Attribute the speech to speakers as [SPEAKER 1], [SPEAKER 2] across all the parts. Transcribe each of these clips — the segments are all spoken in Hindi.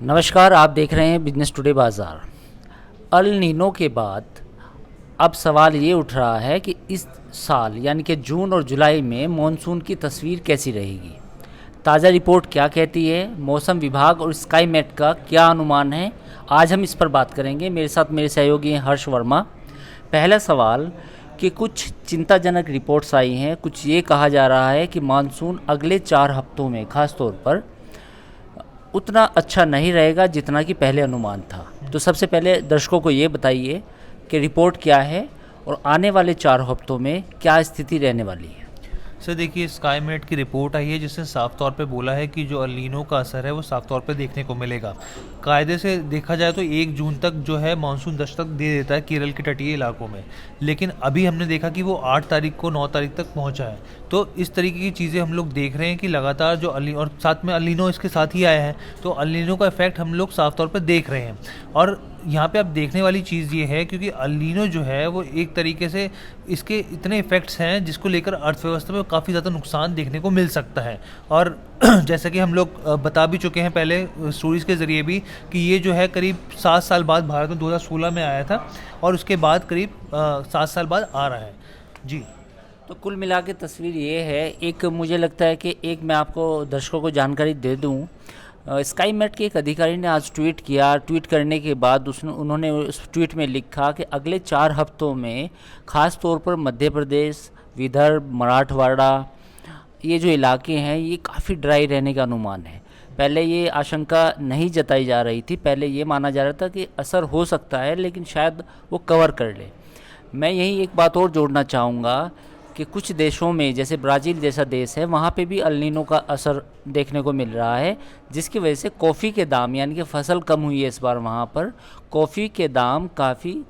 [SPEAKER 1] नमस्कार, आप देख रहे हैं बिजनेस टुडे बाज़ार। अल नीनो के बाद अब सवाल ये उठ रहा है कि इस साल यानी कि जून और जुलाई में मॉनसून की तस्वीर कैसी रहेगी। ताज़ा रिपोर्ट क्या कहती है, मौसम विभाग और स्काईमेट का क्या अनुमान है, आज हम इस पर बात करेंगे। मेरे साथ मेरे सहयोगी हैं हर्ष वर्मा। पहला सवाल कि कुछ चिंताजनक रिपोर्ट्स आई हैं। कुछ ये कहा जा रहा है कि मानसून अगले 4 हफ्तों में ख़ास तौर पर उतना अच्छा नहीं रहेगा जितना कि पहले अनुमान था। तो सबसे पहले दर्शकों को ये बताइए कि रिपोर्ट क्या है और आने वाले 4 हफ्तों में क्या स्थिति रहने वाली है।
[SPEAKER 2] सर देखिए, स्काईमेट की रिपोर्ट आई है जिसने साफ तौर पे बोला है कि जो अल नीनो का असर है वो साफ तौर पे देखने को मिलेगा। कायदे से देखा जाए तो 1 जून तक जो है मानसून दस्तक दे देता है केरल के तटीय इलाकों में, लेकिन अभी हमने देखा कि वो 8 तारीख को 9 तारीख तक पहुंचा है। तो इस तरीके की चीज़ें हम लोग देख रहे हैं कि लगातार जो और साथ में अल नीनो इसके साथ ही आया है, तो अल नीनो का इफेक्ट हम लोग साफ तौर पर देख रहे हैं। और यहाँ पे अब देखने वाली चीज़ ये है क्योंकि अल नीनो जो है वो एक तरीके से इसके इतने इफ़ेक्ट्स हैं जिसको लेकर अर्थव्यवस्था में काफ़ी ज़्यादा नुकसान देखने को मिल सकता है। और जैसा कि हम लोग बता भी चुके हैं पहले स्टोरीज़ के ज़रिए भी कि ये जो है करीब 7 साल बाद भारत में 2016 में आया था और उसके बाद करीब 7 साल बाद आ रहा है। जी,
[SPEAKER 1] तो कुल मिला के तस्वीर ये है। एक मुझे लगता है कि एक मैं आपको दर्शकों को जानकारी दे दूं। स्काईमेट के एक अधिकारी ने आज ट्वीट किया। ट्वीट करने के बाद उन्होंने उस ट्वीट में लिखा कि अगले 4 हफ्तों में ख़ास तौर पर मध्य प्रदेश, विदर्भ, मराठवाड़ा, ये जो इलाके हैं ये काफ़ी ड्राई रहने का अनुमान है। पहले ये आशंका नहीं जताई जा रही थी। पहले ये माना जा रहा था कि असर हो सकता है लेकिन शायद वो कवर कर ले। मैं यही एक बात और जोड़ना चाहूँगा कि कुछ देशों में जैसे ब्राज़ील जैसा देश है, वहाँ पे भी अल नीनो का असर देखने को मिल रहा है, जिसकी वजह से कॉफ़ी के दाम यानी कि फसल कम हुई है इस बार वहाँ पर, कॉफ़ी के दाम काफ़ी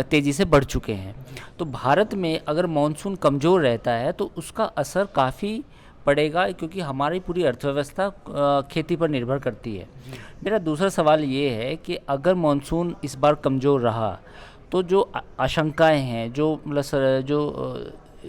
[SPEAKER 1] तेज़ी से बढ़ चुके हैं। तो भारत में अगर मानसून कमज़ोर रहता है तो उसका असर काफ़ी पड़ेगा क्योंकि हमारी पूरी अर्थव्यवस्था खेती पर निर्भर करती है। मेरा दूसरा सवाल ये है कि अगर मानसून इस बार कमज़ोर रहा तो जो आशंकाएं हैं, जो मतलब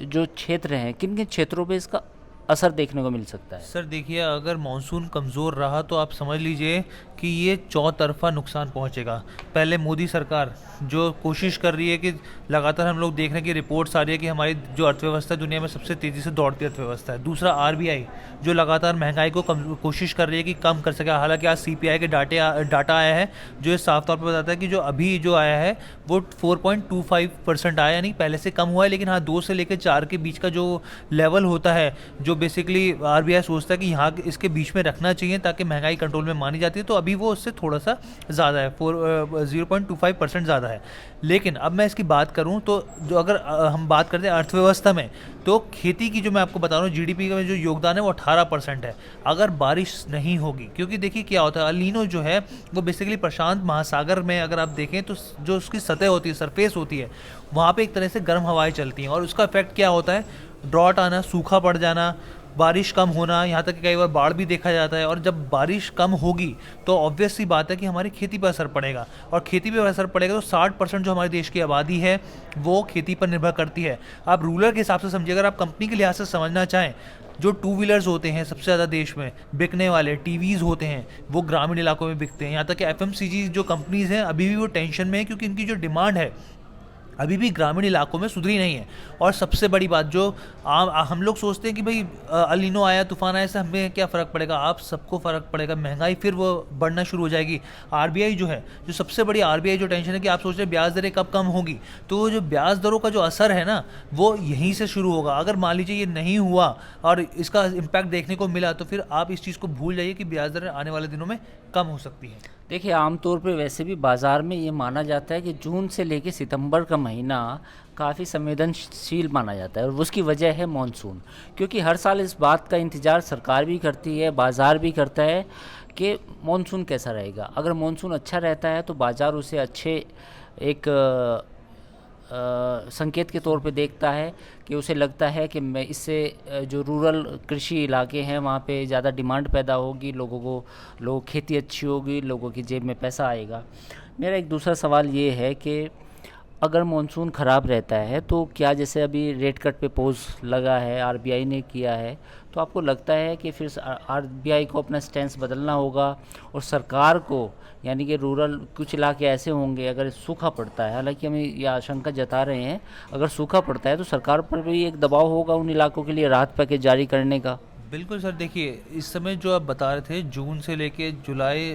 [SPEAKER 1] जो क्षेत्र हैं, किन किन क्षेत्रों पे इसका असर देखने को मिल सकता है।
[SPEAKER 2] सर देखिए, अगर मानसून कमज़ोर रहा तो आप समझ लीजिए कि ये चौतरफा नुकसान पहुंचेगा। पहले मोदी सरकार जो कोशिश कर रही है कि लगातार हम लोग देख रहे हैं कि रिपोर्ट्स आ रही है कि हमारी जो अर्थव्यवस्था दुनिया में सबसे तेज़ी से दौड़ती अर्थव्यवस्था है। दूसरा आरबीआई जो लगातार महंगाई को कोशिश कर रही है कि कम कर सके। हालांकि आज सीपीआई के डाटा आया है जो ये साफ तौर पर बताता है कि जो अभी जो आया है वो 4.25% आया, यानी पहले से कम हुआ है। लेकिन हाँ, 2 से लेकर 4 के बीच का जो लेवल होता है, जो बेसिकली आरबीआई सोचता है कि यहाँ इसके बीच में रखना चाहिए ताकि महंगाई कंट्रोल में मानी जाती है, तो अभी वो उससे थोड़ा सा ज़्यादा है, 0.25% ज़्यादा है। लेकिन अब मैं इसकी बात करूं तो जो अगर हम बात करते हैं अर्थव्यवस्था में, तो खेती की जो मैं आपको बता रहा हूँ जीडीपी का जो योगदान है वो 18% है। अगर बारिश नहीं होगी, क्योंकि देखिए क्या होता है, अल नीनो जो है वो बेसिकली प्रशांत महासागर में अगर आप देखें तो जो उसकी सतह होती है, सरफेस होती है, वहाँ पे एक तरह से गर्म हवाएं चलती हैं और उसका इफेक्ट क्या होता है, ड्रॉट आना, सूखा पड़ जाना, बारिश कम होना, यहाँ तक कि कई बार बाढ़ भी देखा जाता है। और जब बारिश कम होगी तो ऑब्वियस सी बात है कि हमारी खेती पर असर पड़ेगा, और खेती पर असर पड़ेगा तो 60% जो हमारे देश की आबादी है वो खेती पर निर्भर करती है। आप रूरल के हिसाब से समझिए, अगर आप कंपनी के लिहाज से समझना चाहें, जो 2 व्हीलर्स होते हैं सबसे ज़्यादा देश में बिकने वाले, टीवीज़ होते हैं, वो ग्रामीण इलाकों में बिकते हैं। यहाँ तक कि एफएमसीजी जो कंपनीज़ हैं अभी भी वो टेंशन में है क्योंकि इनकी जो डिमांड है अभी भी ग्रामीण इलाकों में सुधरी नहीं है। और सबसे बड़ी बात जो हम लोग सोचते हैं कि भाई अल नीनो आया, तूफान आया, इससे हमें क्या फ़र्क पड़ेगा, आप सबको फ़र्क पड़ेगा, महंगाई फिर वो बढ़ना शुरू हो जाएगी। आरबीआई जो है, जो सबसे बड़ी आरबीआई जो टेंशन है कि आप सोच रहे हैं ब्याज दरें कब कम होगी, तो जो ब्याज दरों का जो असर है ना वो यहीं से शुरू होगा। अगर मान लीजिए ये नहीं हुआ और इसका इम्पैक्ट देखने को मिला तो फिर आप इस चीज़ को भूल जाइए कि ब्याज दरें आने वाले दिनों में कम हो सकती हैं।
[SPEAKER 1] देखिए, आमतौर पे वैसे भी बाज़ार में ये माना जाता है कि जून से लेकर सितंबर का महीना काफ़ी संवेदनशील माना जाता है और उसकी वजह है मानसून। क्योंकि हर साल इस बात का इंतज़ार सरकार भी करती है, बाज़ार भी करता है कि मानसून कैसा रहेगा। अगर मानसून अच्छा रहता है तो बाज़ार उसे अच्छे एक संकेत के तौर पे देखता है कि उसे लगता है कि मैं इससे जो रूरल कृषि इलाके हैं वहाँ पे ज़्यादा डिमांड पैदा होगी, लोगों खेती अच्छी होगी, लोगों की जेब में पैसा आएगा। मेरा एक दूसरा सवाल ये है कि अगर मानसून ख़राब रहता है तो क्या, जैसे अभी रेट कट पे पॉज लगा है, आरबीआई ने किया है, तो आपको लगता है कि फिर आरबीआई को अपना स्टैंस बदलना होगा और सरकार को, यानी कि रूरल कुछ इलाके ऐसे होंगे अगर सूखा पड़ता है, हालांकि हम ये आशंका जता रहे हैं, अगर सूखा पड़ता है तो सरकार पर भी एक दबाव होगा उन इलाकों के लिए राहत पैकेज जारी करने का?
[SPEAKER 2] बिल्कुल सर, देखिए इस समय जो आप बता रहे थे जून से लेके जुलाई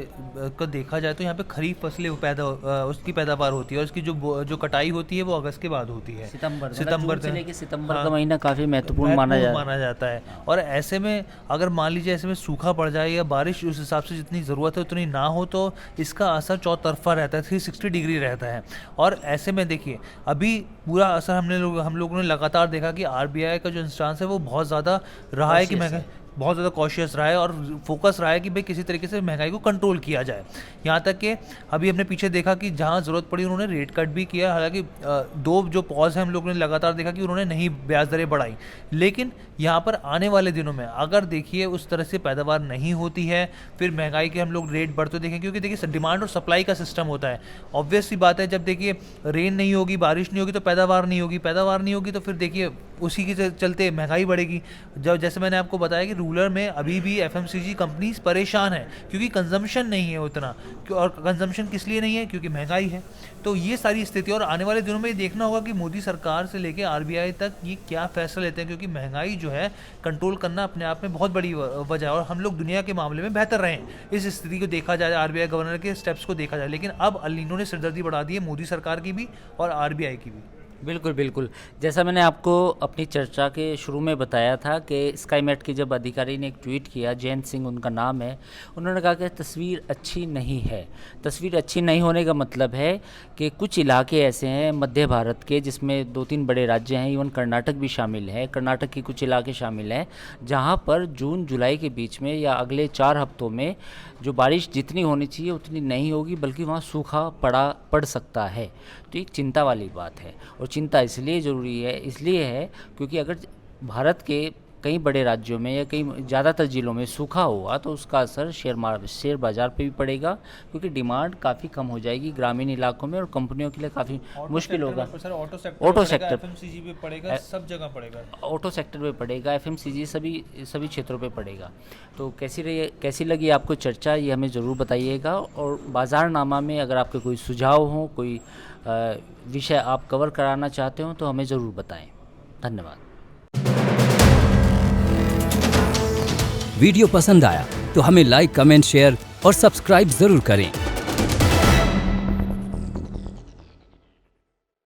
[SPEAKER 2] का देखा जाए तो यहाँ पे खरीफ फसलें उसकी पैदावार होती है और उसकी जो कटाई होती है वो अगस्त के बाद होती है।
[SPEAKER 1] सितंबर से लेके सितंबर
[SPEAKER 2] हाँ,
[SPEAKER 1] का महीना काफ़ी महत्वपूर्ण
[SPEAKER 2] माना जाता है। और ऐसे में अगर मान लीजिए ऐसे में सूखा पड़ जाए या बारिश उस हिसाब से जितनी ज़रूरत है उतनी ना हो तो इसका असर चौतरफा रहता है, 360 डिग्री रहता है। और ऐसे में देखिए अभी पूरा असर हम लोगों ने लगातार देखा कि आरबीआई का जो इंस्टांस है वो बहुत ज़्यादा रहा है कि महंगाई बहुत ज़्यादा कॉशियस रहा है और फोकस रहा है कि भाई किसी तरीके से महंगाई को कंट्रोल किया जाए। यहाँ तक कि अभी हमने पीछे देखा कि जहाँ ज़रूरत पड़ी उन्होंने रेट कट भी किया, हालांकि दो जो पॉज है हम लोगों ने लगातार देखा कि उन्होंने नहीं ब्याज दरें बढ़ाई। लेकिन यहाँ पर आने वाले दिनों में अगर देखिए उस तरह से पैदावार नहीं होती है, फिर महंगाई के हम लोग रेट बढ़ते देखें, क्योंकि देखिए डिमांड और सप्लाई का सिस्टम होता है। ऑब्वियस सी बात है, जब देखिए रेन नहीं होगी, बारिश नहीं होगी तो पैदावार नहीं होगी, पैदावार नहीं होगी तो फिर देखिए उसी के चलते महंगाई बढ़ेगी। जब जैसे मैंने आपको बताया कि रूरल में अभी भी एफएमसीजी कंपनीज परेशान है क्योंकि कंजम्पशन नहीं है उतना, और कंजम्पशन किस लिए नहीं है, क्योंकि महंगाई है। तो ये सारी स्थिति, और आने वाले दिनों में ये देखना होगा कि मोदी सरकार से लेकर आरबीआई तक ये क्या फैसला लेते हैं, क्योंकि महंगाई जो है कंट्रोल करना अपने आप में बहुत बड़ी वजह है और हम लोग दुनिया के मामले में बेहतर रहें इस स्थिति को देखा जाए, आरबीआई गवर्नर के स्टेप्स को देखा जाए। लेकिन अब अल नीनो ने सिरदर्दी बढ़ा दी है मोदी सरकार की भी और आरबीआई की भी।
[SPEAKER 1] बिल्कुल बिल्कुल, जैसा मैंने आपको अपनी चर्चा के शुरू में बताया था कि स्काईमेट के जब अधिकारी ने एक ट्वीट किया, जयंत सिंह उनका नाम है, उन्होंने कहा कि तस्वीर अच्छी नहीं है। तस्वीर अच्छी नहीं होने का मतलब है कि कुछ इलाके ऐसे हैं मध्य भारत के, जिसमें 2-3 बड़े राज्य हैं, इवन कर्नाटक भी शामिल है, कर्नाटक के कुछ इलाके शामिल हैं, जहाँ पर जून जुलाई के बीच में या अगले 4 हफ्तों में जो बारिश जितनी होनी चाहिए उतनी नहीं होगी, बल्कि वहाँ सूखा पड़ सकता है। तो एक चिंता वाली बात है, और चिंता इसलिए ज़रूरी है, इसलिए है क्योंकि अगर भारत के कई बड़े राज्यों में या कई ज़्यादातर ज़िलों में सूखा हुआ तो उसका असर शेयर बाज़ार पे भी पड़ेगा, क्योंकि डिमांड काफ़ी कम हो जाएगी ग्रामीण इलाकों में और कंपनियों के लिए काफ़ी मुश्किल होगा। ऑटो सेक्टर
[SPEAKER 2] एफएमसीजी पे पड़ेगा, सब जगह पड़ेगा,
[SPEAKER 1] ऑटो सेक्टर पे पड़ेगा, एफएमसीजी सभी क्षेत्रों पे पड़ेगा। तो कैसी लगी आपको चर्चा, ये हमें ज़रूर बताइएगा। और बाज़ारनामा में अगर आपके कोई सुझाव हो, कोई विषय आप कवर कराना चाहते हो तो हमें ज़रूर बताएं। धन्यवाद।
[SPEAKER 3] वीडियो पसंद आया तो हमें लाइक, कमेंट, शेयर और सब्सक्राइब जरूर करें।